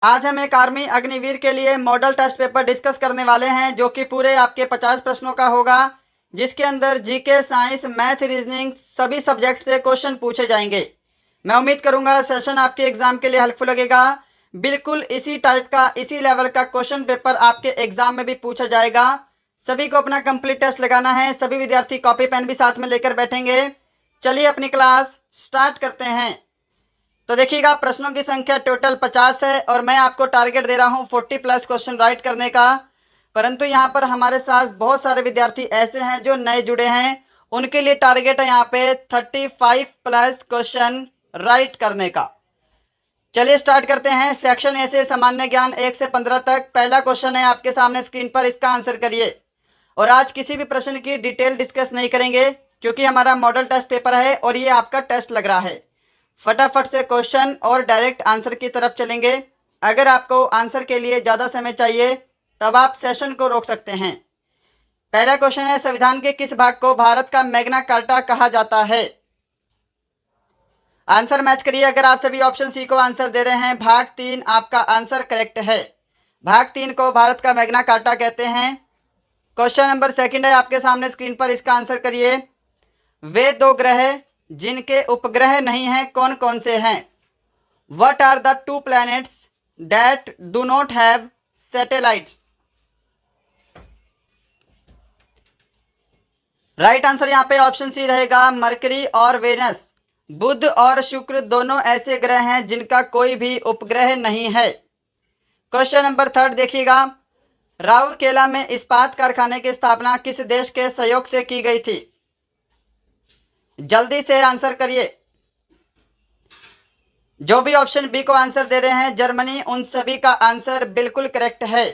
आज हम एक आर्मी अग्निवीर के लिए मॉडल टेस्ट पेपर डिस्कस करने वाले हैं, जो कि पूरे आपके 50 प्रश्नों का होगा, जिसके अंदर जीके, साइंस, मैथ, रीजनिंग सभी सब्जेक्ट से क्वेश्चन पूछे जाएंगे। मैं उम्मीद करूंगा सेशन आपके एग्जाम के लिए हेल्पफुल लगेगा। बिल्कुल इसी टाइप का, इसी लेवल का क्वेश्चन पेपर आपके एग्जाम में भी पूछा जाएगा। सभी को अपना कंप्लीट टेस्ट लगाना है। सभी विद्यार्थी कॉपी पेन भी साथ में लेकर बैठेंगे। चलिए अपनी क्लास स्टार्ट करते हैं। तो देखिएगा, प्रश्नों की संख्या टोटल 50 है और मैं आपको टारगेट दे रहा हूं 40+ क्वेश्चन राइट करने का। परंतु यहां पर हमारे साथ बहुत सारे विद्यार्थी ऐसे हैं जो नए जुड़े हैं, उनके लिए टारगेट है यहां पे 35+ क्वेश्चन राइट करने का। चलिए स्टार्ट करते हैं। सेक्शन ए से सामान्य ज्ञान 1 से 15 तक। पहला क्वेश्चन है आपके सामने स्क्रीन पर, इसका आंसर करिए। और आज किसी भी प्रश्न की डिटेल डिस्कस नहीं करेंगे, क्योंकि हमारा मॉडल टेस्ट पेपर है और ये आपका टेस्ट लग रहा है। फटाफट से क्वेश्चन और डायरेक्ट आंसर की तरफ चलेंगे। अगर आपको आंसर के लिए ज़्यादा समय चाहिए तब आप सेशन को रोक सकते हैं। पहला क्वेश्चन है, संविधान के किस भाग को भारत का मैग्ना कार्टा कहा जाता है? आंसर मैच करिए। अगर आप सभी ऑप्शन सी को आंसर दे रहे हैं, भाग 3 आपका आंसर करेक्ट है। भाग 3 को भारत का मैग्ना कार्टा कहते हैं। क्वेश्चन नंबर सेकंड है आपके सामने स्क्रीन पर, इसका आंसर करिए। वे दो ग्रह जिनके उपग्रह नहीं हैं कौन कौन से हैं? What are the two planets that do not have satellites? Right answer यहाँ पे ऑप्शन सी रहेगा, मरकरी और वेनस। बुध और शुक्र दोनों ऐसे ग्रह हैं जिनका कोई भी उपग्रह नहीं है। क्वेश्चन नंबर थर्ड देखिएगा, राउरकेला में इस्पात कारखाने की स्थापना किस देश के सहयोग से की गई थी? जल्दी से आंसर करिए। जो भी ऑप्शन बी को आंसर दे रहे हैं, जर्मनी, उन सभी का आंसर बिल्कुल करेक्ट है।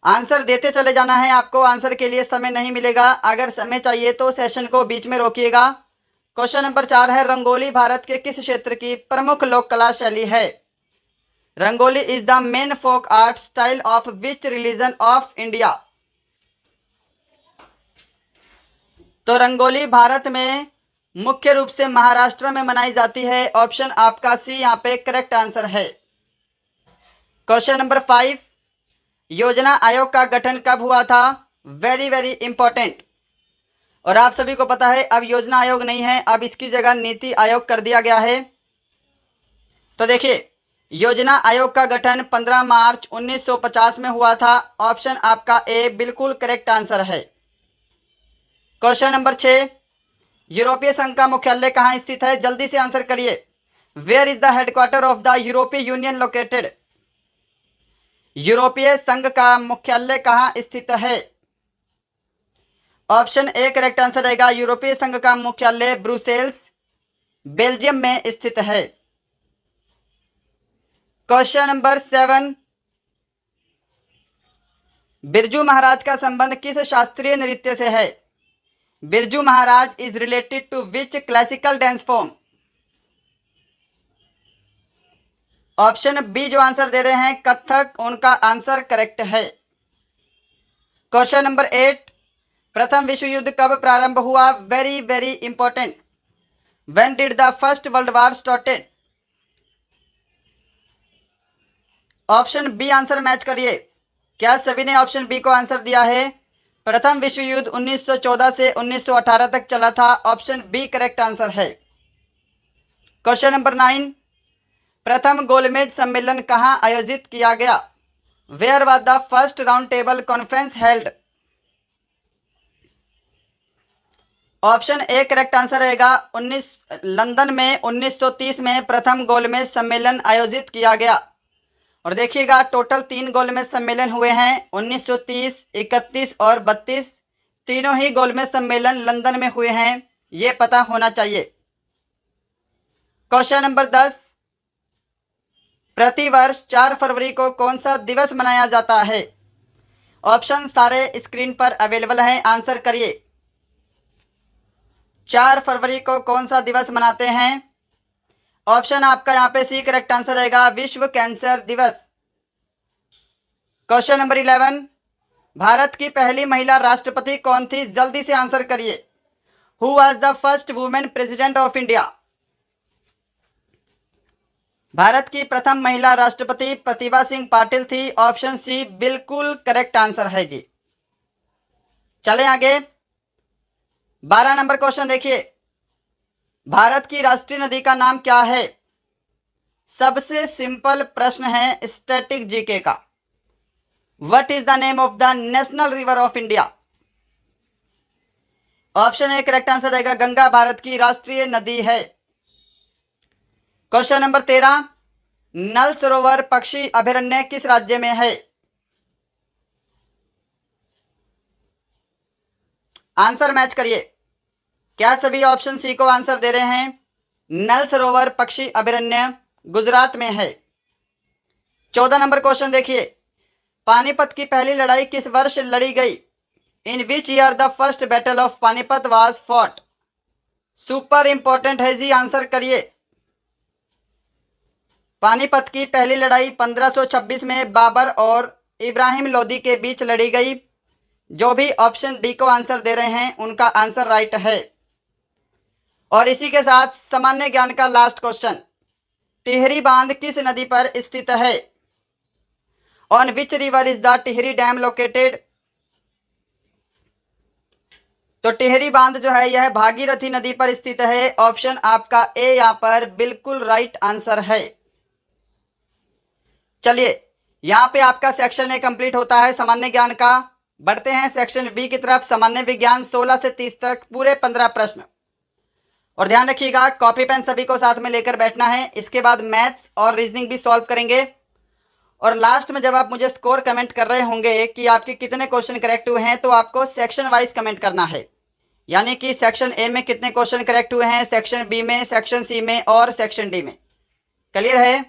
आंसर देते चले जाना है आपको, आंसर के लिए समय नहीं मिलेगा। अगर समय चाहिए तो सेशन को बीच में रोकिएगा। क्वेश्चन नंबर 4 है, रंगोली भारत के किस क्षेत्र की प्रमुख लोक कला शैली है? Rangoli is the main folk art style of which religion of India? तो रंगोली भारत में मुख्य रूप से महाराष्ट्र में मनाई जाती है। ऑप्शन आपका सी यहाँ पे करेक्ट आंसर है। क्वेश्चन नंबर 5, योजना आयोग का गठन कब हुआ था? Very very important. और आप सभी को पता है अब योजना आयोग नहीं है, अब इसकी जगह नीति आयोग कर दिया गया है। तो देखिए, योजना आयोग का गठन 15 मार्च 1950 में हुआ था। ऑप्शन आपका ए बिल्कुल करेक्ट आंसर है। क्वेश्चन नंबर 6, यूरोपीय संघ का मुख्यालय कहाँ स्थित है? जल्दी से आंसर करिए। Where is the headquarter of the European Union located? यूरोपीय संघ का मुख्यालय कहाँ स्थित है? ऑप्शन ए करेक्ट आंसर रहेगा। यूरोपीय संघ का मुख्यालय ब्रुसेल्स, बेल्जियम में स्थित है। क्वेश्चन नंबर 7, बिरजू महाराज का संबंध किस शास्त्रीय नृत्य से है? Birju Maharaj is related to which classical dance form? Option B जो आंसर दे रहे हैं, कथक, उनका आंसर करेक्ट है। क्वेश्चन नंबर 8, प्रथम विश्व युद्ध कब प्रारंभ हुआ? Very very important. When did the first world war started? Option B answer match करिए। क्या सभी ने ऑप्शन बी को आंसर दिया है? प्रथम विश्व युद्ध 1914 से 1918 तक चला था। ऑप्शन बी करेक्ट आंसर है। क्वेश्चन नंबर 9, प्रथम गोलमेज सम्मेलन कहां आयोजित किया गया? Where was the first round table conference held? Option A correct answer रहेगा। लंदन में 1930 में प्रथम गोलमेज सम्मेलन आयोजित किया गया। और देखिएगा, टोटल 3 गोलमेज सम्मेलन हुए हैं, 1930, 31 और 32। तीनों ही गोलमेज सम्मेलन लंदन में हुए हैं, ये पता होना चाहिए। क्वेश्चन नंबर 10, प्रतिवर्ष 4 फरवरी को कौन सा दिवस मनाया जाता है? ऑप्शन सारे स्क्रीन पर अवेलेबल हैं, आंसर करिए। 4 फरवरी को कौन सा दिवस मनाते हैं? ऑप्शन आपका यहाँ पे सी करेक्ट आंसर रहेगा, विश्व कैंसर दिवस। क्वेश्चन नंबर 11, भारत की पहली महिला राष्ट्रपति कौन थी? जल्दी से आंसर करिए। Who was the first women president of India? Bharat की प्रथम महिला राष्ट्रपति प्रतिभा सिंह पाटिल थी। ऑप्शन सी बिल्कुल करेक्ट आंसर है जी। चले आगे, 12 नंबर क्वेश्चन देखिए, भारत की राष्ट्रीय नदी का नाम क्या है? सबसे सिंपल प्रश्न है स्टैटिक जीके का। What is the name of the national river of India? Option A correct answer रहेगा गंगा भारत की राष्ट्रीय नदी है। क्वेश्चन नंबर 13, नल सरोवर पक्षी अभयारण्य किस राज्य में है? आंसर मैच करिए। क्या सभी ऑप्शन सी को आंसर दे रहे हैं? नल सरोवर पक्षी अभयारण्य गुजरात में है। 14 नंबर क्वेश्चन देखिए, पानीपत की पहली लड़ाई किस वर्ष लड़ी गई? In which year the first battle of Panipat was fought? Super important है जी, आंसर करिए। पानीपत की पहली लड़ाई 1526 में बाबर और इब्राहिम लोदी के बीच लड़ी गई। जो भी ऑप्शन डी को आंसर दे रहे हैं उनका आंसर राइट है। और इसी के साथ सामान्य ज्ञान का लास्ट क्वेश्चन, टिहरी बांध किस नदी पर स्थित है? On which river is the Tehri dam located? तो टिहरी बांध जो है यह भागीरथी नदी पर स्थित है। ऑप्शन आपका ए यहां पर बिल्कुल राइट आंसर है। चलिए, यहां पे आपका सेक्शन ए कंप्लीट होता है सामान्य ज्ञान का। बढ़ते हैं सेक्शन बी की तरफ, सामान्य विज्ञान 16 से 30 तक पूरे 15 प्रश्न। और ध्यान रखिएगा कॉपी पेन सभी को साथ में लेकर बैठना है। इसके बाद मैथ्स और रीजनिंग भी सॉल्व करेंगे। और लास्ट में जब आप मुझे स्कोर कमेंट कर रहे होंगे कि आपके कितने क्वेश्चन करेक्ट हुए हैं, तो आपको सेक्शन वाइज कमेंट करना है। यानी कि सेक्शन ए में कितने क्वेश्चन करेक्ट हुए हैं, सेक्शन बी में, सेक्शन सी में और सेक्शन डी में। क्लियर है?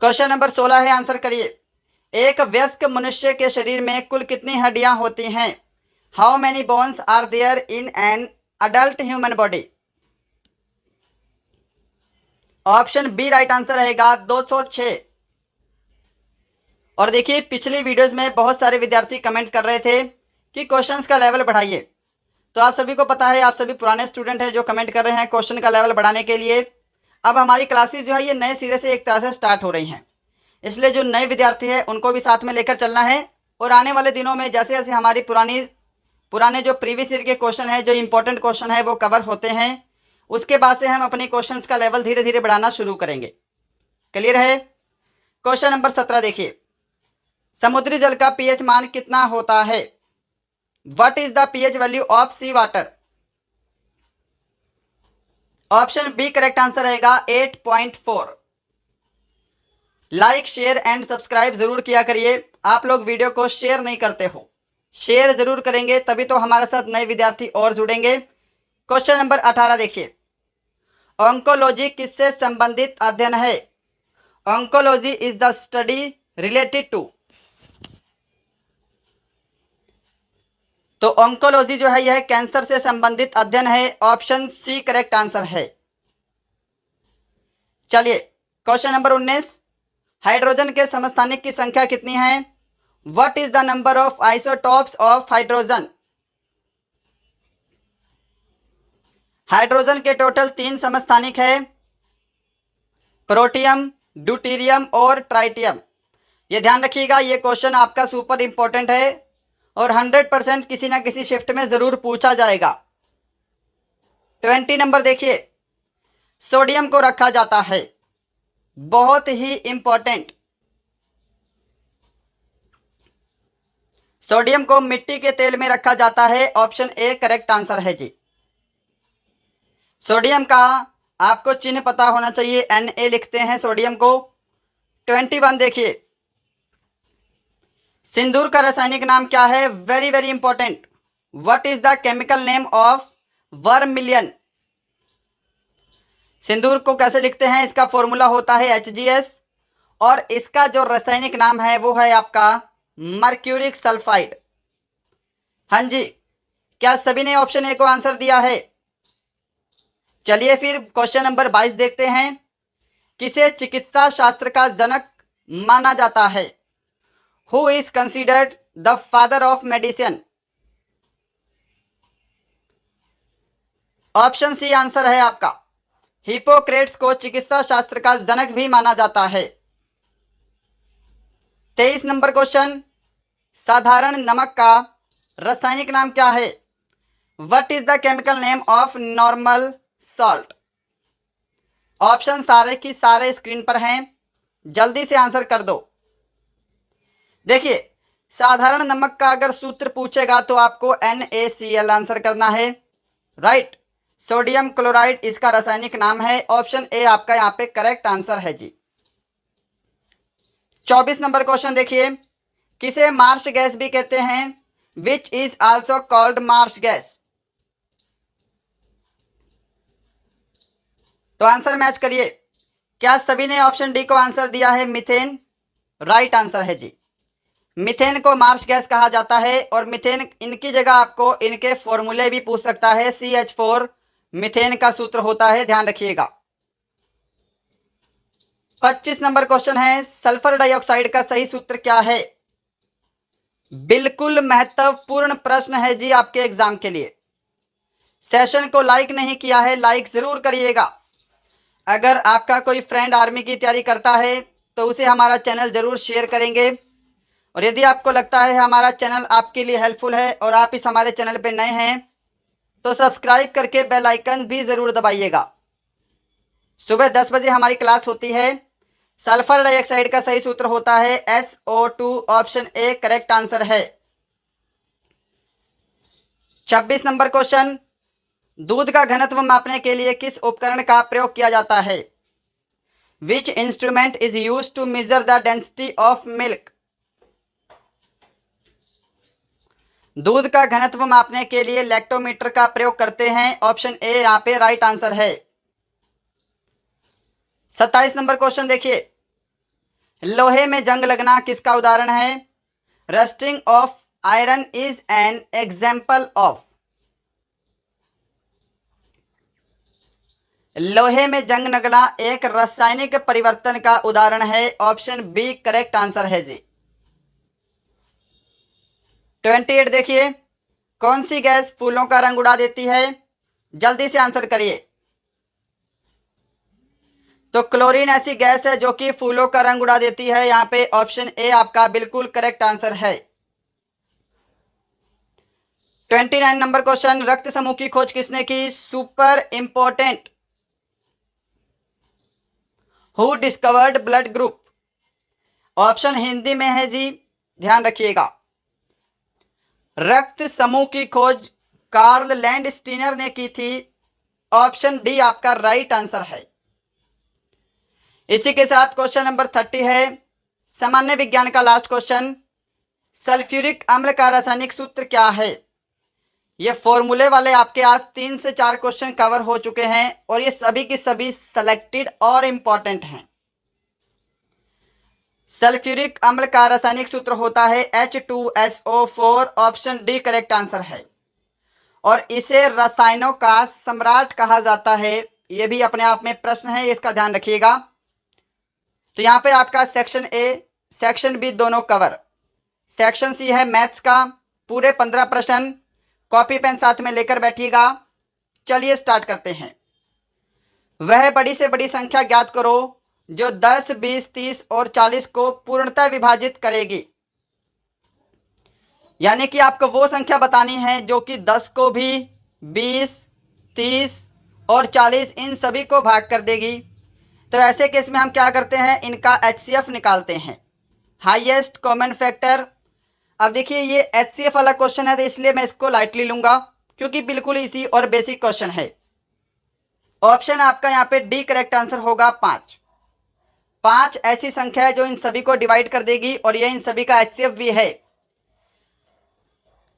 क्वेश्चन नंबर 16 है, आंसर करिए। एक वयस्क मनुष्य के शरीर में कुल कितनी हड्डियां होती हैं? How many bones are there in an adult human body? Option B right answer रहेगा 206। और देखिए पिछली वीडियोस में बहुत सारे विद्यार्थी कमेंट कर रहे थे कि क्वेश्चंस का लेवल बढ़ाइए। तो आप सभी को पता है, आप सभी पुराने स्टूडेंट हैं जो कमेंट कर रहे हैं क्वेश्चन का लेवल बढ़ाने के लिए। अब हमारी क्लासेस जो है ये नए सिरे से एक तरह से स्टार्ट हो रही हैं, इसलिए जो नए विद्यार्थी हैं उनको भी साथ में लेकर चलना है। और आने वाले दिनों में जैसे जैसे हमारी पुराने जो प्रीवियस ईयर के क्वेश्चन है, जो इंपॉर्टेंट क्वेश्चन है वो कवर होते हैं, उसके बाद से हम अपने क्वेश्चंस का लेवल धीरे धीरे बढ़ाना शुरू करेंगे। क्लियर है? क्वेश्चन नंबर 17 देखिए, समुद्री जल का पीएच मान कितना होता है? What is the pH value of sea water? Option B correct answer रहेगा 8.4। लाइक शेयर एंड सब्सक्राइब जरूर किया करिए। आप लोग वीडियो को शेयर नहीं करते हो, शेयर जरूर करेंगे तभी तो हमारे साथ नए विद्यार्थी और जुड़ेंगे। क्वेश्चन नंबर 18 देखिए, ऑन्कोलॉजी किससे संबंधित अध्ययन है? Oncology is the study related to. तो ऑन्कोलॉजी जो है यह कैंसर से संबंधित अध्ययन है। ऑप्शन सी करेक्ट आंसर है। चलिए क्वेश्चन नंबर 19, हाइड्रोजन के समस्थानिक की संख्या कितनी है? What is the number of isotopes of hydrogen? Hydrogen के टोटल 3 समस्थानिक है, प्रोटियम, ड्यूटेरियम और ट्राइटियम। ये ध्यान रखिएगा, ये क्वेश्चन आपका सुपर इंपॉर्टेंट है और 100% किसी ना किसी शिफ्ट में जरूर पूछा जाएगा। 20 नंबर देखिए, सोडियम को रखा जाता है, बहुत ही इंपॉर्टेंट, सोडियम को मिट्टी के तेल में रखा जाता है। ऑप्शन ए करेक्ट आंसर है जी। सोडियम का आपको चिन्ह पता होना चाहिए, Na लिखते हैं सोडियम को। 21 देखिए, सिंदूर का रासायनिक नाम क्या है? Very very important. What is the chemical name of vermilion? सिंदूर को कैसे लिखते हैं? इसका फॉर्मूला होता है HgS और इसका जो रासायनिक नाम है वो है आपका मर्क्यूरिक सल्फाइड। हाँ जी, क्या सभी ने ऑप्शन ए को आंसर दिया है? चलिए फिर क्वेश्चन नंबर 22 देखते हैं, किसे चिकित्सा शास्त्र का जनक माना जाता है? Who is considered the father of medicine? Option C answer है आपका हिपोक्रेट्स को चिकित्सा शास्त्र का जनक भी माना जाता है। 23 नंबर क्वेश्चन, साधारण नमक का रासायनिक नाम क्या है? What is the chemical name of normal salt? Option सारे की सारे स्क्रीन पर हैं, जल्दी से आंसर कर दो। देखिए, साधारण नमक का अगर सूत्र पूछेगा तो आपको NaCl आंसर करना है, राइट। सोडियम क्लोराइड इसका रासायनिक नाम है। ऑप्शन ए आपका यहाँ पे करेक्ट आंसर है जी। 24 नंबर क्वेश्चन देखिए, किसे मार्श गैस भी कहते हैं? Which is also called Marsh gas? तो आंसर मैच करिए। क्या सभी ने ऑप्शन डी को आंसर दिया है? मिथेन राइट आंसर है जी। मिथेन को मार्श गैस कहा जाता है और मिथेन, इनकी जगह आपको इनके फॉर्मूले भी पूछ सकता है। CH4 मिथेन का सूत्र होता है, ध्यान रखिएगा। 25 नंबर क्वेश्चन है, सल्फर डाइऑक्साइड का सही सूत्र क्या है? बिल्कुल महत्वपूर्ण प्रश्न है जी आपके एग्जाम के लिए। सेशन को लाइक नहीं किया है, लाइक जरूर करिएगा। अगर आपका कोई फ्रेंड आर्मी की तैयारी करता है तो उसे हमारा चैनल जरूर शेयर करेंगे, और यदि आपको लगता है हमारा चैनल आपके लिए हेल्पफुल है और आप इस हमारे चैनल पर नए हैं तो सब्सक्राइब करके बेल आइकन भी जरूर दबाइएगा। सुबह 10 बजे हमारी क्लास होती है। सल्फर डाइऑक्साइड का सही सूत्र होता है SO2। Option A correct answer है। 26 नंबर क्वेश्चन, दूध का घनत्व मापने के लिए किस उपकरण का प्रयोग किया जाता है? Which instrument is used to measure the density of milk? दूध का घनत्व मापने के लिए लैक्टोमीटर का प्रयोग करते हैं। ऑप्शन ए यहाँ पे राइट आंसर है। 27 नंबर क्वेश्चन देखिए, लोहे में जंग लगना किसका उदाहरण है? Rusting of iron is an example of. लोहे में जंग लगना एक रासायनिक परिवर्तन का उदाहरण है। ऑप्शन बी करेक्ट आंसर है जी। 28 देखिए, कौन सी गैस फूलों का रंग उड़ा देती है? जल्दी से आंसर करिए। तो क्लोरीन ऐसी गैस है जो कि फूलों का रंग उड़ा देती है। यहाँ पे ऑप्शन ए आपका बिल्कुल करेक्ट आंसर है। 29 नंबर क्वेश्चन, रक्त समूह की खोज किसने की? Super important. Who discovered blood group? Option Hindi में है जी, ध्यान रखिएगा। रक्त समूह की खोज कार्ल लैंडस्टीनर ने की थी। ऑप्शन डी आपका राइट आंसर है। इसी के साथ क्वेश्चन नंबर 30 है, सामान्य विज्ञान का लास्ट क्वेश्चन, सल्फ्यूरिक अम्ल का रासायनिक सूत्र क्या है? ये फॉर्मूले वाले आपके आज 3 से 4 क्वेश्चन कवर हो चुके हैं और ये सभी की सभी सेलेक्टेड और इंपॉर्टेंट हैं। सल्फ्यूरिक अम्ल का रासायनिक सूत्र होता है H2SO4। Option D correct answer है। और इसे रसायनों का सम्राट कहा जाता है। यह भी अपने आप में प्रश्न है, इसका ध्यान रखिएगा। तो यहाँ पे आपका सेक्शन ए सेक्शन बी दोनों कवर। सेक्शन सी है मैथ्स का, पूरे 15 प्रश्न। कॉपी पेन साथ में लेकर बैठिएगा। चलिए स्टार्ट करते हैं। वह बड़ी से बड़ी संख्या ज्ञात करो जो 10, 20, 30 और 40 को पूर्णतः विभाजित करेगी। यानी कि आपको वो संख्या बतानी है जो कि 10 को भी, 20, 30 और 40 इन सभी को भाग कर देगी। तो ऐसे केस में हम क्या करते हैं, इनका HCF निकालते हैं, हाईएस्ट कॉमन फैक्टर। अब देखिए ये HCF वाला क्वेश्चन है तो इसलिए मैं इसको लाइटली लूंगा क्योंकि बिल्कुल इजी और बेसिक क्वेश्चन है। ऑप्शन आपका यहाँ पे डी करेक्ट आंसर होगा। 5 ऐसी संख्या है जो इन सभी को डिवाइड कर देगी और ये इन सभी का HCF भी है।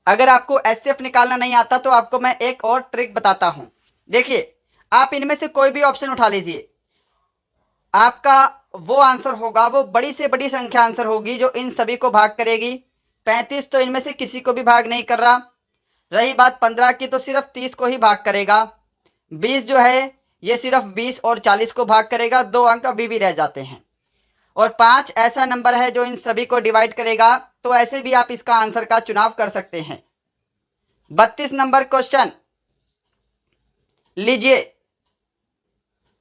अगर आपको HCF निकालना नहीं आता तो आपको मैं एक और ट्रिक बताता हूं। देखिए, आप इनमें से कोई भी ऑप्शन उठा लीजिए, आपका वो आंसर होगा, वो बड़ी से बड़ी संख्या आंसर होगी जो इन सभी को भाग करेगी। 35 तो इनमें से किसी को भी भाग नहीं कर रहा। रही बात 15 की तो सिर्फ 30 को ही भाग करेगा। 20 जो है ये सिर्फ 20 और 40 को भाग करेगा, 2 अंक अभी भी रह जाते हैं। और 5 ऐसा नंबर है जो इन सभी को डिवाइड करेगा। तो ऐसे भी आप इसका आंसर का चुनाव कर सकते हैं। 32 नंबर क्वेश्चन लीजिए,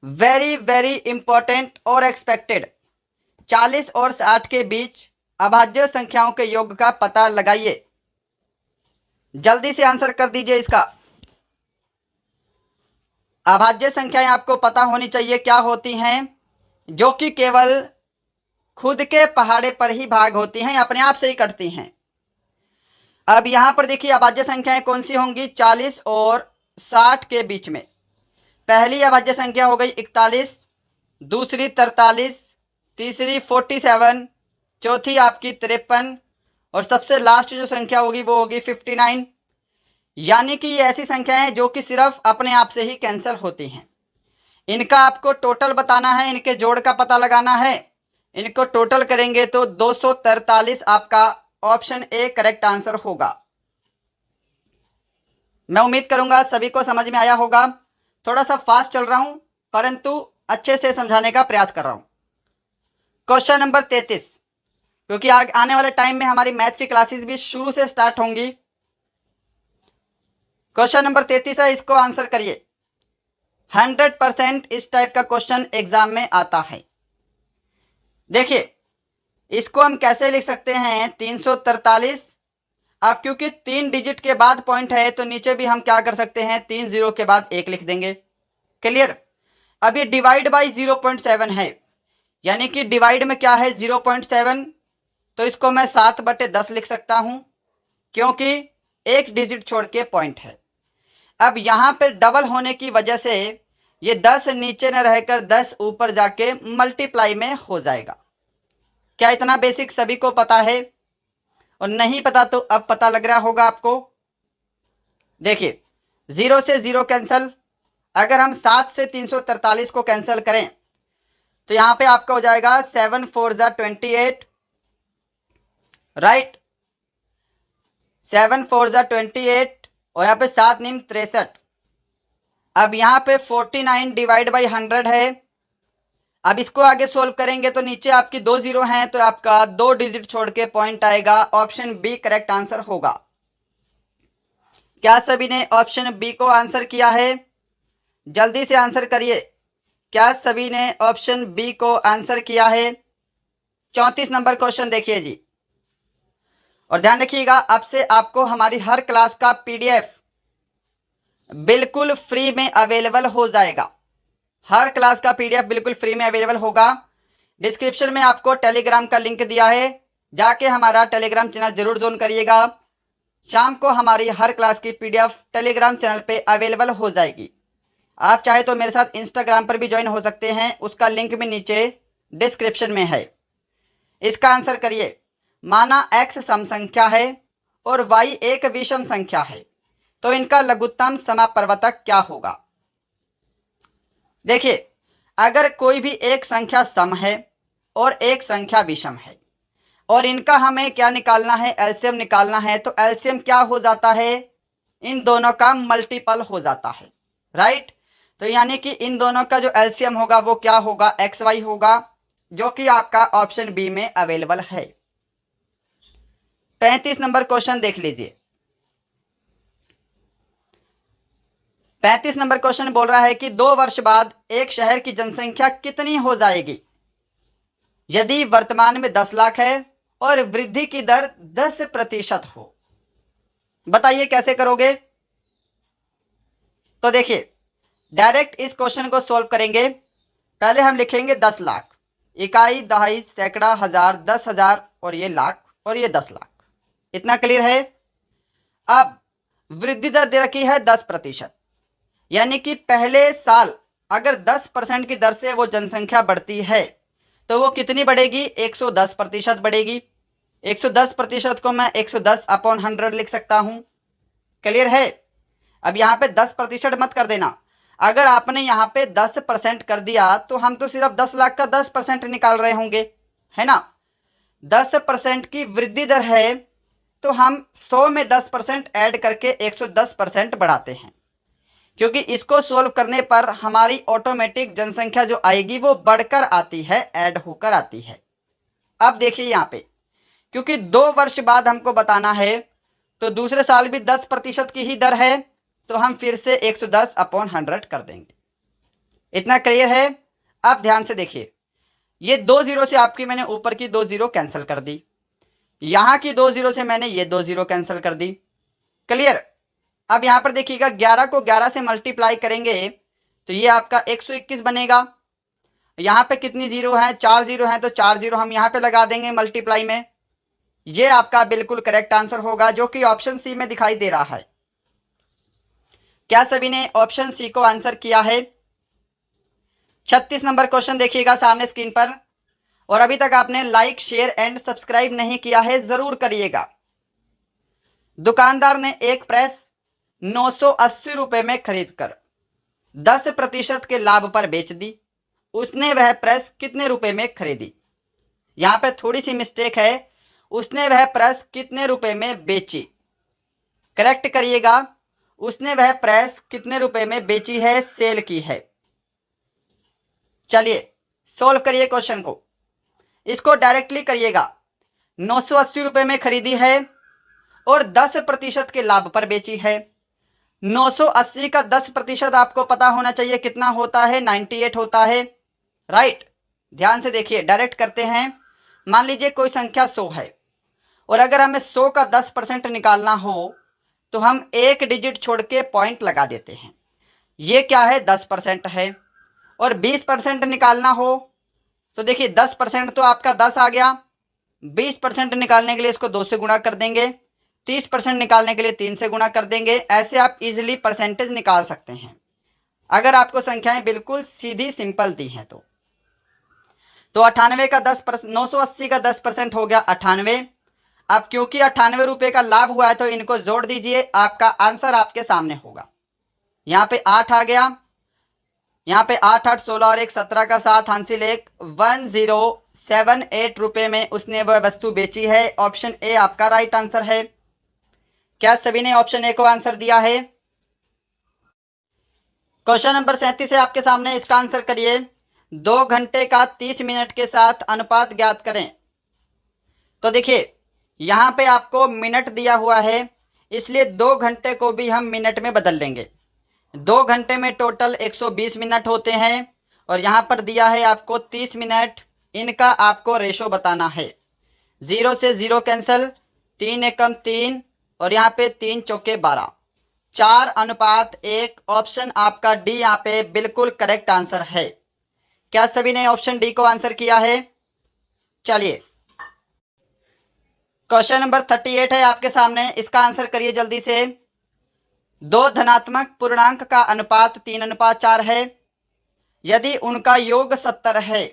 वेरी वेरी इंपॉर्टेंट और एक्सपेक्टेड। 40 और 60 के बीच अभाज्य संख्याओं के योग का पता लगाइए। जल्दी से आंसर कर दीजिए इसका। अभाज्य संख्याएं आपको पता होनी चाहिए क्या होती हैं, जो कि केवल खुद के पहाड़े पर ही भाग होती हैं, अपने आप से ही कटती हैं। अब यहां पर देखिए अभाज्य संख्याएं कौन सी होंगी, 40 और 60 के बीच में। पहली अभाज्य संख्या हो गई 41, दूसरी 43, तीसरी 47, चौथी आपकी 53 और सबसे लास्ट जो संख्या होगी वो होगी 59। यानी कि ये ऐसी संख्याएं हैं जो कि सिर्फ अपने आप से ही कैंसिल होती हैं। इनका आपको टोटल बताना है, इनके जोड़ का पता लगाना है। इनको टोटल करेंगे तो 243 आपका ऑप्शन ए करेक्ट आंसर होगा। मैं उम्मीद करूंगा सभी को समझ में आया होगा। थोड़ा सा फास्ट चल रहा हूं परंतु अच्छे से समझाने का प्रयास कर रहा हूं। क्वेश्चन नंबर 33, क्योंकि आने वाले टाइम में हमारी मैथ की क्लासेस भी शुरू से स्टार्ट होंगी। क्वेश्चन नंबर 33 है, इसको आंसर करिए। 100% इस टाइप का क्वेश्चन एग्जाम में आता है। देखिए इसको हम कैसे लिख सकते हैं, 343। अब क्योंकि 3 डिजिट के बाद पॉइंट है तो नीचे भी हम क्या कर सकते हैं, 3 जीरो के बाद 1 लिख देंगे। क्लियर। अब ये डिवाइड बाई 0.7 है, यानी कि डिवाइड में क्या है 0.7, तो इसको मैं 7/10 लिख सकता हूं, क्योंकि 1 डिजिट छोड़ के पॉइंट है। अब यहां पे डबल होने की वजह से ये 10 नीचे न रहकर 10 ऊपर जाके मल्टीप्लाई में हो जाएगा। क्या इतना बेसिक सभी को पता है? और नहीं पता तो अब पता लग रहा होगा आपको। देखिए 0 से 0 कैंसल। अगर हम 7 से 343 को कैंसिल करें तो यहां पे आपका हो जाएगा 7 4 28, राइट। 7 4 28 और यहाँ पे 7 निम 63। अब यहाँ पे 49 डिवाइड बाई 100 है। अब इसको आगे सोल्व करेंगे तो नीचे आपकी 2 जीरो हैं तो आपका 2 डिजिट छोड़ के पॉइंट आएगा। ऑप्शन बी करेक्ट आंसर होगा। क्या सभी ने ऑप्शन बी को आंसर किया है? जल्दी से आंसर करिए। क्या सभी ने ऑप्शन बी को आंसर किया है? 34 नंबर क्वेश्चन देखिए जी, और ध्यान रखिएगा अब से आपको हमारी हर क्लास का पीडीएफ बिल्कुल फ्री में अवेलेबल हो जाएगा। हर क्लास का पीडीएफ बिल्कुल फ्री में अवेलेबल होगा। डिस्क्रिप्शन में आपको टेलीग्राम का लिंक दिया है, जाके हमारा टेलीग्राम चैनल जरूर ज्वाइन करिएगा। शाम को हमारी हर क्लास की पीडीएफ टेलीग्राम चैनल पे अवेलेबल हो जाएगी। आप चाहे तो मेरे साथ इंस्टाग्राम पर भी ज्वाइन हो सकते हैं, उसका लिंक भी नीचे डिस्क्रिप्शन में है। इसका आंसर करिए। माना x सम संख्या है और y एक विषम संख्या है, तो इनका लघुत्तम समापवर्तक क्या होगा? देखिए अगर कोई भी एक संख्या सम है और एक संख्या विषम है और इनका हमें क्या निकालना है, एलसीएम निकालना है, तो एलसीएम क्या हो जाता है, इन दोनों का मल्टीपल हो जाता है, राइट। तो यानी कि इन दोनों का जो एलसीएम होगा वो क्या होगा, XY होगा, जो कि आपका ऑप्शन बी में अवेलेबल है। 35 नंबर क्वेश्चन देख लीजिए। 35 नंबर क्वेश्चन बोल रहा है कि 2 वर्ष बाद एक शहर की जनसंख्या कितनी हो जाएगी यदि वर्तमान में 10 लाख है और वृद्धि की दर 10% हो? बताइए कैसे करोगे? तो देखिए डायरेक्ट इस क्वेश्चन को सॉल्व करेंगे। पहले हम लिखेंगे 10 लाख, इकाई, दहाई, सैकड़ा, हजार, 10,000 और ये लाख और ये 10 लाख। इतना क्लियर है? अब वृद्धि दर दे रखी है 10%, यानी कि पहले साल अगर 10% की दर से वो जनसंख्या बढ़ती है तो वो कितनी बढ़ेगी, 110% बढ़ेगी। 110% को मैं 110/100 लिख सकता हूं। क्लियर है? अब यहाँ पे 10% मत कर देना। अगर आपने यहाँ पे 10% कर दिया तो हम तो सिर्फ 10 लाख का 10% निकाल रहे होंगे, है ना। 10% की वृद्धि दर है तो हम 100 में 10% ऐड करके 110% बढ़ाते हैं, क्योंकि इसको सोल्व करने पर हमारी ऑटोमेटिक जनसंख्या जो आएगी वो बढ़कर आती है, ऐड होकर आती है। अब देखिए यहाँ पे क्योंकि 2 वर्ष बाद हमको बताना है तो दूसरे साल भी 10% की ही दर है, तो हम फिर से 110/100 कर देंगे। इतना क्लियर है? अब ध्यान से देखिए, ये 2 जीरो से आपकी मैंने ऊपर की 2 जीरो कैंसिल कर दी, यहां की 2 जीरो से मैंने ये 2 जीरो कैंसिल कर दी। क्लियर? अब यहां पर देखिएगा 11 को 11 से मल्टीप्लाई करेंगे तो ये आपका 121 बनेगा। यहां पे कितनी जीरो है? 4 जीरो है, तो 4 जीरो हम यहां पे लगा देंगे मल्टीप्लाई में। ये आपका बिल्कुल करेक्ट आंसर होगा, जो कि ऑप्शन सी में दिखाई दे रहा है। क्या सभी ने ऑप्शन सी को आंसर किया है? 36 नंबर क्वेश्चन देखिएगा सामने स्क्रीन पर, और अभी तक आपने लाइक शेयर एंड सब्सक्राइब नहीं किया है जरूर करिएगा। दुकानदार ने एक प्रेस 980 रुपए में खरीदकर 10% के लाभ पर बेच दी। उसने वह प्रेस कितने रुपए में खरीदी? यहां पर थोड़ी सी मिस्टेक है, उसने वह प्रेस कितने रुपए में बेची। करेक्ट करिएगा, उसने वह प्रेस कितने रुपए में बेची है, सेल की है। चलिए सोल्व करिए क्वेश्चन को, इसको डायरेक्टली करिएगा। 980 रुपए में खरीदी है और 10% के लाभ पर बेची है। 980 का 10% आपको पता होना चाहिए कितना होता है, 98 होता है। राइट? ध्यान से देखिए, डायरेक्ट करते हैं। मान लीजिए कोई संख्या 100 है और अगर हमें 100 का 10% निकालना हो तो हम एक डिजिट छोड़ के पॉइंट लगा देते हैं। ये क्या है? 10% है। और 20% निकालना हो तो देखिए 10% तो आपका 10 आ गया, 20% निकालने के लिए इसको 2 से गुणा कर देंगे, 30% निकालने के लिए 3 से गुणा कर देंगे। ऐसे आप इजीली परसेंटेज निकाल सकते हैं अगर आपको संख्याएं बिल्कुल सीधी सिंपल दी हैं तो। 98 का 10%, 980 का 10% हो गया 98। अब क्योंकि 98 रुपए का लाभ हुआ है तो इनको जोड़ दीजिए, आपका आंसर आपके सामने होगा। यहाँ पे 8 आ गया, यहाँ पे 8 8 16 और 1 17 का 7, हासिल 1 1078 रुपए में उसने वह वस्तु बेची है। ऑप्शन ए आपका राइट आंसर है। क्या सभी ने ऑप्शन ए को आंसर दिया है? क्वेश्चन नंबर 37 है आपके सामने, इसका आंसर करिए। 2 घंटे का 30 मिनट के साथ अनुपात ज्ञात करें। तो देखिए यहां पे आपको मिनट दिया हुआ है, इसलिए 2 घंटे को भी हम मिनट में बदल लेंगे। 2 घंटे में टोटल 120 मिनट होते हैं और यहां पर दिया है आपको 30 मिनट। इनका आपको रेशो बताना है। 0 से 0 कैंसिल, 3 एकम 3 और यहाँ पे 3 चौके 12, 4:1। ऑप्शन आपका डी यहाँ पे बिल्कुल करेक्ट आंसर है। क्या सभी ने ऑप्शन डी को आंसर किया है? चलिए क्वेश्चन नंबर 38 है आपके सामने, इसका आंसर करिए जल्दी से। 2 धनात्मक पूर्णांक का अनुपात 3:4 है। यदि उनका योग 70 है,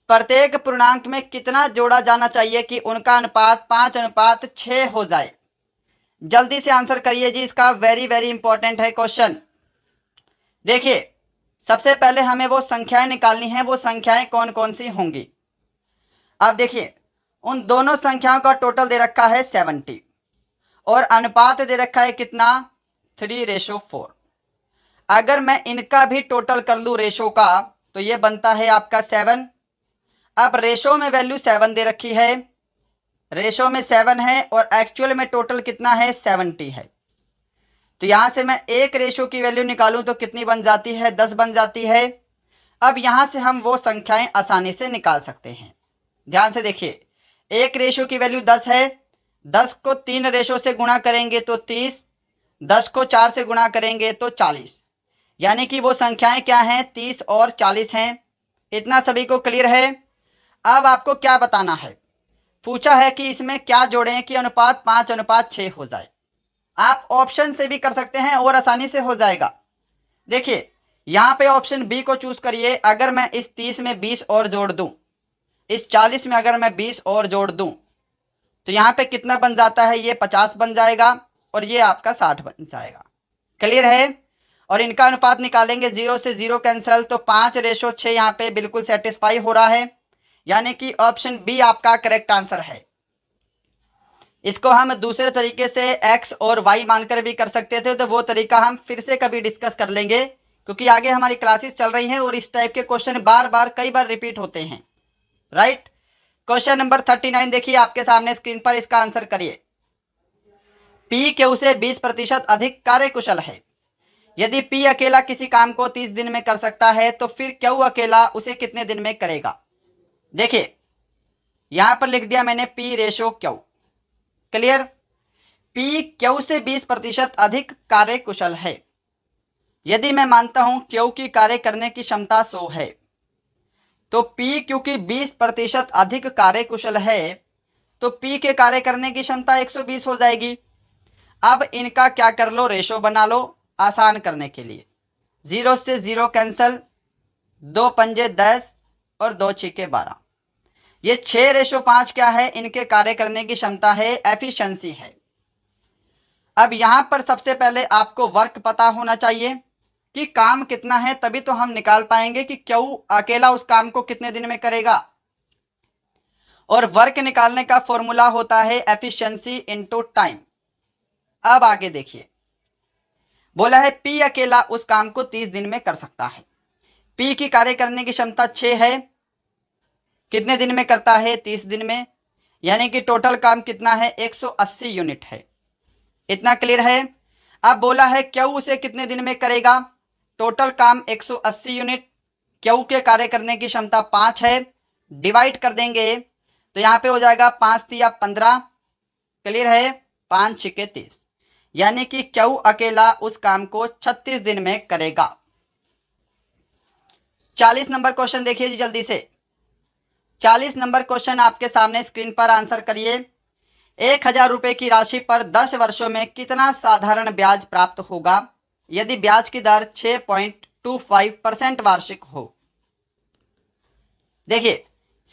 प्रत्येक पूर्णांक में कितना जोड़ा जाना चाहिए कि उनका अनुपात 5:6 हो जाए? जल्दी से आंसर करिए जी, इसका वेरी वेरी इंपॉर्टेंट है क्वेश्चन। देखिए सबसे पहले हमें वो संख्याएं निकालनी है, वो संख्याएं कौन कौन सी होंगी। अब देखिए उन दोनों संख्याओं का टोटल दे रखा है 70 और अनुपात दे रखा है कितना, 3:4। अगर मैं इनका भी टोटल कर लूं रेशो का तो ये बनता है आपका 7। अब रेशो में वैल्यू 7 दे रखी है, रेशो में 7 है और एक्चुअल में टोटल कितना है, 70 है। तो यहां से मैं एक रेशो की वैल्यू निकालूं तो कितनी बन जाती है, 10 बन जाती है। अब यहां से हम वो संख्याएं आसानी से निकाल सकते हैं। ध्यान से देखिए, एक रेशो की वैल्यू 10 है, 10 को 3 रेशो से गुणा करेंगे तो 30, 10 को 4 से गुणा करेंगे तो 40, यानी कि वो संख्याएं क्या हैं, 30 और 40 हैं। इतना सभी को क्लियर है? अब आपको क्या बताना है, पूछा है कि इसमें क्या जोड़ें कि अनुपात 5:6 हो जाए। आप ऑप्शन से भी कर सकते हैं और आसानी से हो जाएगा। देखिए यहां पे ऑप्शन बी को चूज करिए। अगर मैं इस 30 में 20 और जोड़ दूं, इस 40 में अगर मैं 20 और जोड़ दूं तो यहाँ पे कितना बन जाता है, ये 50 बन जाएगा और ये आपका 60 बन जाएगा। क्लियर है? और इनका अनुपात निकालेंगे, 0 से 0 कैंसिल, तो 5:6 यहाँ पे बिल्कुल सेटिस्फाई हो रहा है, यानी कि ऑप्शन बी आपका करेक्ट आंसर है। इसको हम दूसरे तरीके से x और y मानकर भी कर सकते थे, तो वो तरीका हम फिर से कभी डिस्कस कर लेंगे, क्योंकि आगे हमारी क्लासेस चल रही हैं और इस टाइप के क्वेश्चन बार बार कई बार रिपीट होते हैं। राइट? क्वेश्चन नंबर 39 देखिए आपके सामने स्क्रीन पर, इसका आंसर करिए। P क्यू से 20% अधिक कार्यकुशल है। यदि P अकेला किसी काम को 30 दिन में कर सकता है तो फिर Q अकेला उसे कितने दिन में करेगा। देखिए यहां पर लिख दिया मैंने P ratio Q। Clear. P Q से 20% अधिक कार्य कुशल है। यदि मैं मानता हूं Q की कार्य करने की क्षमता 100 है तो P क्योंकि 20% अधिक कार्य कुशल है तो P के कार्य करने की क्षमता 120 हो जाएगी। अब इनका क्या कर लो, रेशो बना लो आसान करने के लिए। 0 से 0 कैंसल, 2 पंजे 10 और 2 छिके 12। ये 6:5 क्या है, इनके कार्य करने की क्षमता है, एफिशिएंसी है। अब यहां पर सबसे पहले आपको वर्क पता होना चाहिए कि काम कितना है, तभी तो हम निकाल पाएंगे कि Q अकेला उस काम को कितने दिन में करेगा। और वर्क निकालने का फॉर्मूला होता है एफिशिएंसी इनटू टाइम। अब आगे देखिए, बोला है P अकेला उस काम को 30 दिन में कर सकता है। P की कार्य करने की क्षमता 6 है, कितने दिन में करता है, 30 दिन में, यानी कि टोटल काम कितना है, 180 यूनिट है। इतना क्लियर है। अब बोला है Q उसे कितने दिन में करेगा, टोटल काम 180 यूनिट, Q के कार्य करने की क्षमता 5 है, डिवाइड कर देंगे तो यहाँ पे हो जाएगा 5 तिया 15। क्लियर है, 5 छिके 30, यानी कि Q अकेला उस काम को 36 दिन में करेगा। 40 नंबर क्वेश्चन देखिए जी जल्दी से। 40 नंबर क्वेश्चन आपके सामने स्क्रीन पर आंसर करिए। 1000 रुपए की राशि पर 10 वर्षों में कितना साधारण ब्याज प्राप्त होगा यदि ब्याज की दर 6.25% वार्षिक हो। देखिए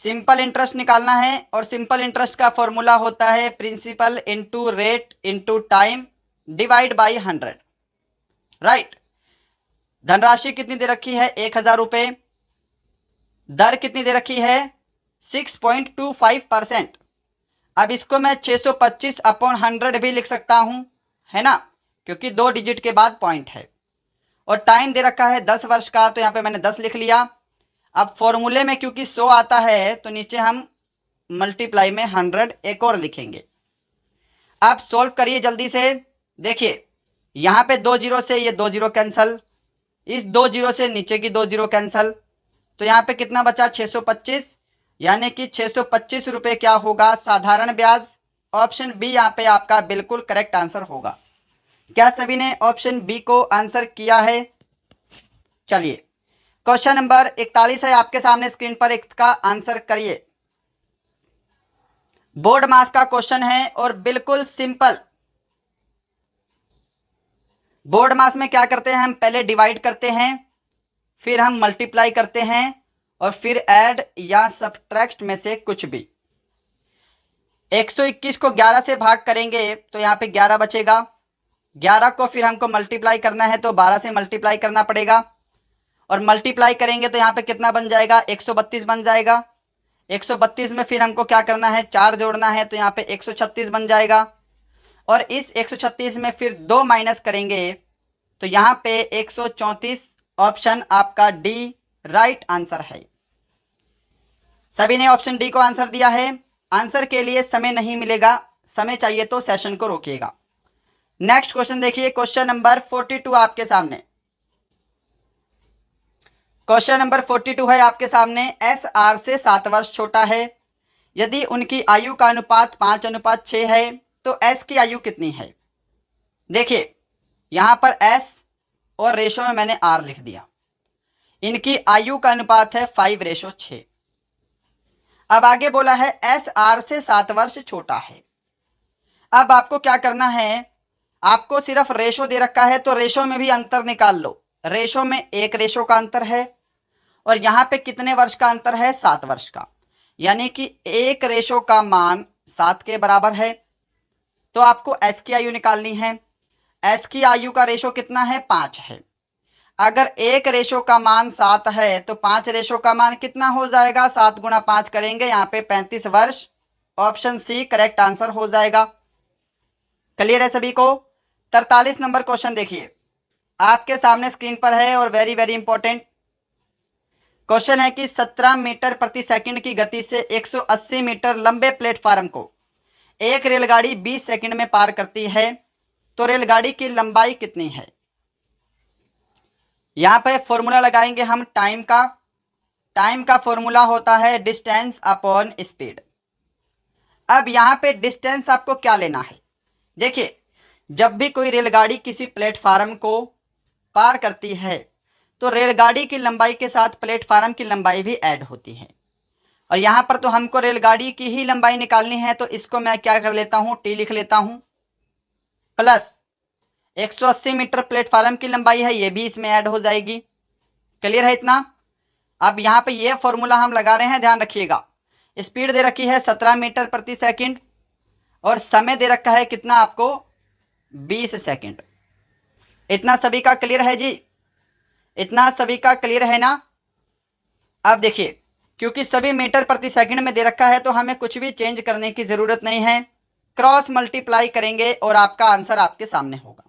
सिंपल इंटरेस्ट निकालना है और सिंपल इंटरेस्ट का फॉर्मूला होता है principal into rate into time divide by 100। Right. धनराशि कितनी दे रखी है, 1000 रुपए, दर कितनी दे रखी है, 6.25%। अब इसको मैं 625/100 भी लिख सकता हूं, है ना, क्योंकि 2 डिजिट के बाद पॉइंट है। और टाइम दे रखा है 10 वर्ष का, तो यहां पे मैंने 10 लिख लिया। अब फॉर्मूले में क्योंकि 100 आता है तो नीचे हम मल्टीप्लाई में 100 एक और लिखेंगे। अब सॉल्व करिए जल्दी से। देखिए यहां पे 2 जीरो से ये 2 जीरो कैंसल, इस 2 जीरो से नीचे की 2 जीरो कैंसल, तो यहाँ पे कितना बचा, 625, यानी कि 625 रुपए क्या होगा, साधारण ब्याज। ऑप्शन बी यहाँ पे आपका बिल्कुल करेक्ट आंसर होगा। क्या सभी ने ऑप्शन बी को आंसर किया है। चलिए क्वेश्चन नंबर 41 है आपके सामने स्क्रीन पर, इसका आंसर करिए। बोर्ड मास का क्वेश्चन है और बिल्कुल सिंपल। बोर्ड मास में क्या करते हैं, हम पहले डिवाइड करते हैं, फिर हम मल्टीप्लाई करते हैं और फिर ऐड या सब्ट्रैक्ट में से कुछ भी। 121 को 11 से भाग करेंगे तो यहाँ पे 11 बचेगा। 11 को फिर हमको मल्टीप्लाई करना है तो 12 से मल्टीप्लाई करना पड़ेगा, और मल्टीप्लाई करेंगे तो यहाँ पे कितना बन जाएगा, 132 बन जाएगा। 132 में फिर हमको क्या करना है, 4 जोड़ना है, तो यहाँ पे 136 बन जाएगा। और इस 136 में फिर 2 माइनस करेंगे तो यहाँ पे 134। ऑप्शन आपका डी राइट आंसर है। सभी ने ऑप्शन डी को आंसर दिया है। आंसर के लिए समय नहीं मिलेगा, समय चाहिए तो सेशन को रोकिएगा। नेक्स्ट क्वेश्चन देखिए, क्वेश्चन नंबर 42 आपके सामने। क्वेश्चन नंबर 42 है आपके सामने। एस आर से 7 वर्ष छोटा है, यदि उनकी आयु का अनुपात 5:6 है तो एस की आयु कितनी है। देखिए यहां पर एस और रेशो में मैंने आर लिख दिया। इनकी आयु का अनुपात है 5:6। अब आगे बोला है एस आर से 7 वर्ष छोटा है। अब आपको क्या करना है, आपको सिर्फ रेशो दे रखा है तो रेशो में भी अंतर निकाल लो। रेशो में 1 रेशो का अंतर है और यहां पे कितने वर्ष का अंतर है, 7 वर्ष का, यानी कि 1 रेशो का मान 7 के बराबर है। तो आपको एस की आयु निकालनी है। एस की आयु का रेशो कितना है, 5 है। अगर 1 रेशो का मान 7 है तो 5 रेशो का मान कितना हो जाएगा, 7 गुणा 5 करेंगे, यहाँ पे 35 वर्ष। ऑप्शन सी करेक्ट आंसर हो जाएगा। क्लियर है सभी को। 43 नंबर क्वेश्चन देखिए आपके सामने स्क्रीन पर है और वेरी वेरी इंपॉर्टेंट क्वेश्चन है कि 17 मीटर प्रति सेकंड की गति से 180 मीटर लंबे प्लेटफार्म को एक रेलगाड़ी 20 सेकंड में पार करती है, तो रेलगाड़ी की लंबाई कितनी है। यहाँ पे फॉर्मूला लगाएंगे हम टाइम का। टाइम का फॉर्मूला होता है डिस्टेंस अपॉन स्पीड। अब यहाँ पे डिस्टेंस आपको क्या लेना है, देखिए जब भी कोई रेलगाड़ी किसी प्लेटफार्म को पार करती है तो रेलगाड़ी की लंबाई के साथ प्लेटफार्म की लंबाई भी ऐड होती है। और यहाँ पर तो हमको रेलगाड़ी की ही लंबाई निकालनी है, तो इसको मैं क्या कर लेता हूँ, टी लिख लेता हूँ, प्लस 180 मीटर प्लेटफार्म की लंबाई है, ये भी इसमें ऐड हो जाएगी। क्लियर है इतना। अब यहाँ पे ये फॉर्मूला हम लगा रहे हैं, ध्यान रखिएगा। स्पीड दे रखी है 17 मीटर प्रति सेकंड और समय दे रखा है कितना आपको, 20 सेकंड। इतना सभी का क्लियर है जी, इतना सभी का क्लियर है ना। अब देखिए क्योंकि सभी मीटर प्रति सेकंड में दे रखा है तो हमें कुछ भी चेंज करने की जरूरत नहीं है। क्रॉस मल्टीप्लाई करेंगे और आपका आंसर आपके सामने होगा।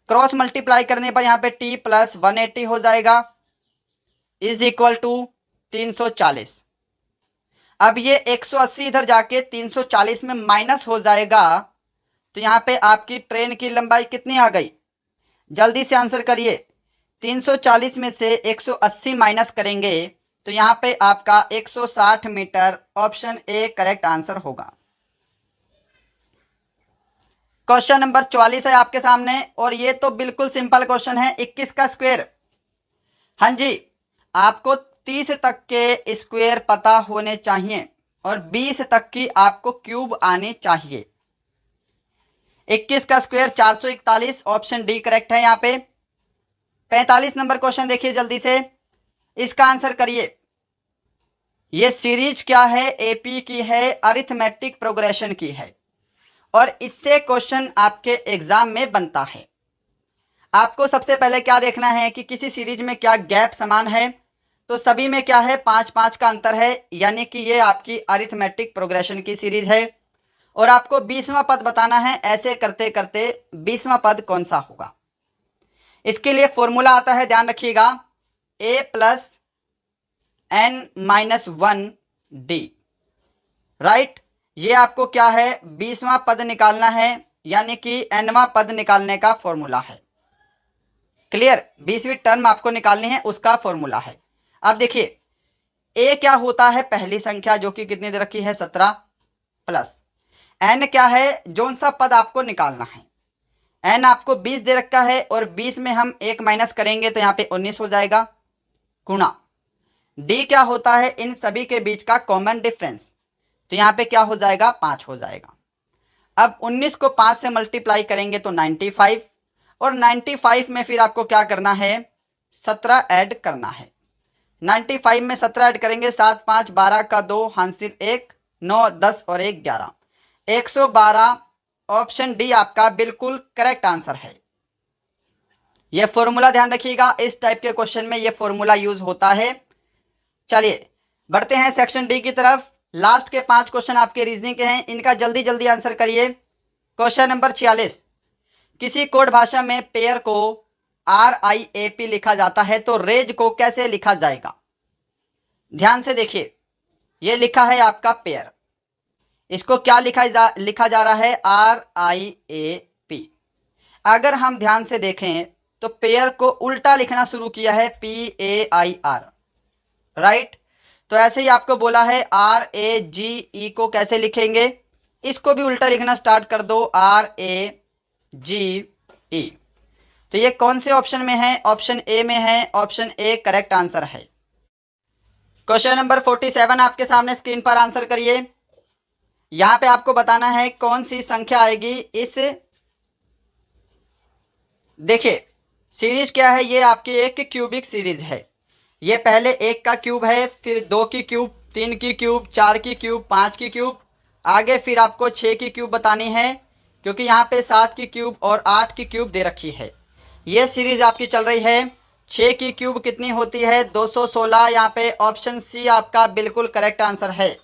क्रॉस मल्टीप्लाई करने पर यहाँ पे t प्लस 180 हो जाएगा इज इक्वल टू 340। अब ये 180 इधर जाके 340 में माइनस हो जाएगा, तो यहाँ पे आपकी ट्रेन की लंबाई कितनी आ गई, जल्दी से आंसर करिए। 340 में से 180 माइनस करेंगे तो यहाँ पे आपका 160 metre, option A correct answer होगा। क्वेश्चन नंबर 44 है आपके सामने और ये तो बिल्कुल सिंपल क्वेश्चन है। 21 का स्क्वायर, हाँ जी, आपको 30 तक के स्क्वायर पता होने चाहिए और 20 तक की आपको क्यूब आनी चाहिए। 21 का स्क्वायर 441, ऑप्शन डी करेक्ट है यहाँ पे। 45 नंबर क्वेश्चन देखिए जल्दी से, इसका आंसर करिए। ये सीरीज क्या है, एपी की है, अरिथमेटिक प्रोग्रेशन की है और इससे क्वेश्चन आपके एग्जाम में बनता है। आपको सबसे पहले क्या देखना है कि किसी सीरीज में क्या गैप समान है, तो सभी में क्या है, 5-5 का अंतर है, यानी कि ये आपकी अरिथमेटिक प्रोग्रेशन की सीरीज है। और आपको 20वां पद बताना है, ऐसे करते करते 20वां पद कौन सा होगा। इसके लिए फॉर्मूला आता है, ध्यान रखिएगा, a plus n-1 d, right. ये आपको क्या है, 20वां पद निकालना है, यानी कि nवां पद निकालने का फॉर्मूला है। क्लियर, 20वीं टर्म आपको निकालनी है, उसका फॉर्मूला है। अब देखिए a क्या होता है, पहली संख्या जो कि कितनी दे रखी है, 17, प्लस n क्या है, जोन सा पद आपको निकालना है। n आपको 20 दे रखा है और 20 में हम 1 माइनस करेंगे तो यहाँ पे 19 हो जाएगा, गुणा d क्या होता है, इन सभी के बीच का कॉमन डिफरेंस, तो यहाँ पे क्या हो जाएगा, 5 हो जाएगा। अब 19 को 5 से मल्टीप्लाई करेंगे तो 95 और 95 में फिर आपको क्या करना है, 17 ऐड करना है। 95 में 17 ऐड करेंगे, 7 5 12 का 2 हासिल 1, 9 10 और 1 11, 112, ऑप्शन डी आपका बिल्कुल करेक्ट आंसर है। यह फॉर्मूला ध्यान रखिएगा, इस टाइप के क्वेश्चन में यह फॉर्मूला यूज होता है। चलिए बढ़ते हैं सेक्शन डी की तरफ। लास्ट के 5 क्वेश्चन आपके रीजनिंग के हैं, इनका जल्दी जल्दी आंसर करिए। क्वेश्चन नंबर 46, किसी कोड भाषा में पेयर को RIAP लिखा जाता है तो रेज को कैसे लिखा जाएगा। ध्यान से देखिए, यह लिखा है आपका पेयर, इसको क्या लिखा जा रहा है, RIAP। अगर हम ध्यान से देखें तो पेयर को उल्टा लिखना शुरू किया है, PAIR, राइट। तो ऐसे ही आपको बोला है RAGE को कैसे लिखेंगे, इसको भी उल्टा लिखना स्टार्ट कर दो, RAGE। तो ये कौन से ऑप्शन में है, ऑप्शन ए में है, ऑप्शन ए करेक्ट आंसर है। क्वेश्चन नंबर 47 आपके सामने स्क्रीन पर, आंसर करिए। यहां पे आपको बताना है कौन सी संख्या आएगी इस, देखिए सीरीज क्या है, ये आपकी एक क्यूबिक सीरीज है। ये पहले 1 का क्यूब है, फिर 2 की क्यूब, 3 की क्यूब, 4 की क्यूब, 5 की क्यूब, आगे फिर आपको 6 की क्यूब बतानी है, क्योंकि यहाँ पे 7 की क्यूब और 8 की क्यूब दे रखी है। ये सीरीज आपकी चल रही है। 6 की क्यूब कितनी होती है, 216। यहाँ पे ऑप्शन सी आपका बिल्कुल करेक्ट आंसर है।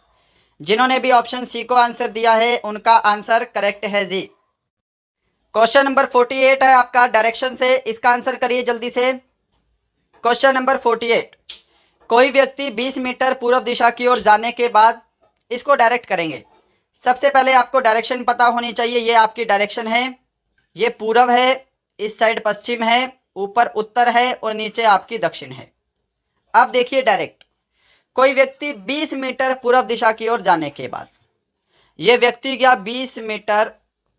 जिन्होंने भी ऑप्शन सी को आंसर दिया है उनका आंसर करेक्ट है जी। क्वेश्चन नंबर 48 है आपका डायरेक्शन से, इसका आंसर करिए जल्दी से। क्वेश्चन नंबर 48, कोई व्यक्ति 20 मीटर पूर्व दिशा की ओर जाने के बाद इसको डायरेक्ट करेंगे। सबसे पहले आपको डायरेक्शन पता होनी चाहिए, ये आपकी डायरेक्शन है, ये पूर्व है, इस साइड पश्चिम है, ऊपर उत्तर है और नीचे आपकी दक्षिण है। अब देखिए डायरेक्ट, कोई व्यक्ति 20 मीटर पूर्व दिशा की ओर जाने के बाद, यह व्यक्ति गया 20 मीटर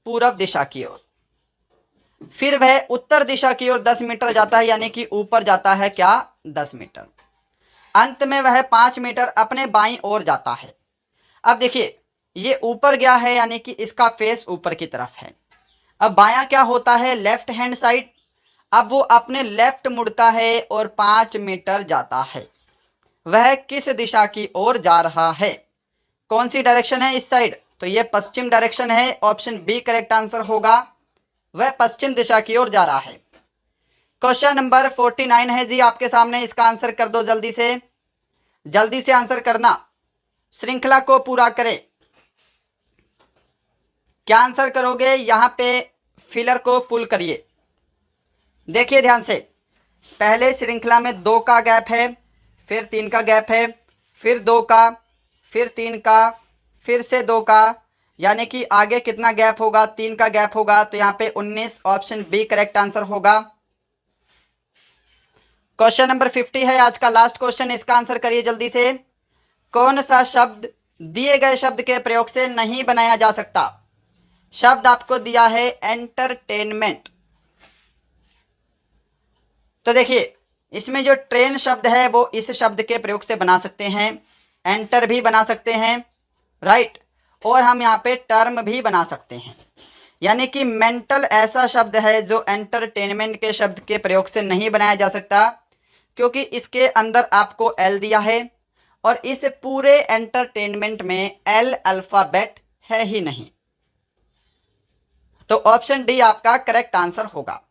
पूर्व दिशा की ओर, फिर वह उत्तर दिशा की ओर 10 मीटर जाता है, यानी कि ऊपर जाता है क्या 10 मीटर। अंत में वह 5 मीटर अपने बाईं ओर जाता है। अब देखिए ये ऊपर गया है, यानी कि इसका फेस ऊपर की तरफ है। अब बायां क्या होता है, लेफ्ट हैंड साइड। अब वो अपने लेफ्ट मुड़ता है और 5 मीटर जाता है। वह किस दिशा की ओर जा रहा है, कौन सी डायरेक्शन है, इस साइड, तो ये पश्चिम डायरेक्शन है। ऑप्शन बी करेक्ट आंसर होगा, वह पश्चिम दिशा की ओर जा रहा है। क्वेश्चन नंबर 49 है जी आपके सामने, इसका आंसर कर दो जल्दी से आंसर करना, श्रृंखला को पूरा करें। क्या आंसर करोगे, यहां पे फिलर को फुल करिए। देखिए ध्यान से, पहले श्रृंखला में 2 का गैप है, फिर 3 का गैप है, फिर 2 का, फिर 3 का, फिर से 2 का, यानी कि आगे कितना गैप होगा, 3 का गैप होगा। तो यहाँ पे 19, ऑप्शन बी करेक्ट आंसर होगा। क्वेश्चन नंबर 50 है आज का लास्ट क्वेश्चन, इसका आंसर करिए जल्दी से। कौन सा शब्द दिए गए शब्द के प्रयोग से नहीं बनाया जा सकता। शब्द आपको दिया है एंटरटेनमेंट। तो देखिए इसमें जो ट्रेन शब्द है वो इस शब्द के प्रयोग से बना सकते हैं, एंटर भी बना सकते हैं, राइट, और हम यहाँ पे टर्म भी बना सकते हैं। यानी कि मेंटल ऐसा शब्द है जो एंटरटेनमेंट के शब्द के प्रयोग से नहीं बनाया जा सकता, क्योंकि इसके अंदर आपको एल दिया है और इस पूरे एंटरटेनमेंट में एल अल्फाबेट है ही नहीं। तो ऑप्शन डी आपका करेक्ट आंसर होगा।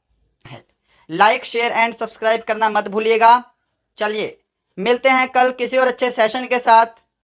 लाइक शेयर एंड सब्सक्राइब करना मत भूलिएगा। चलिए मिलते हैं कल किसी और अच्छे सेशन के साथ।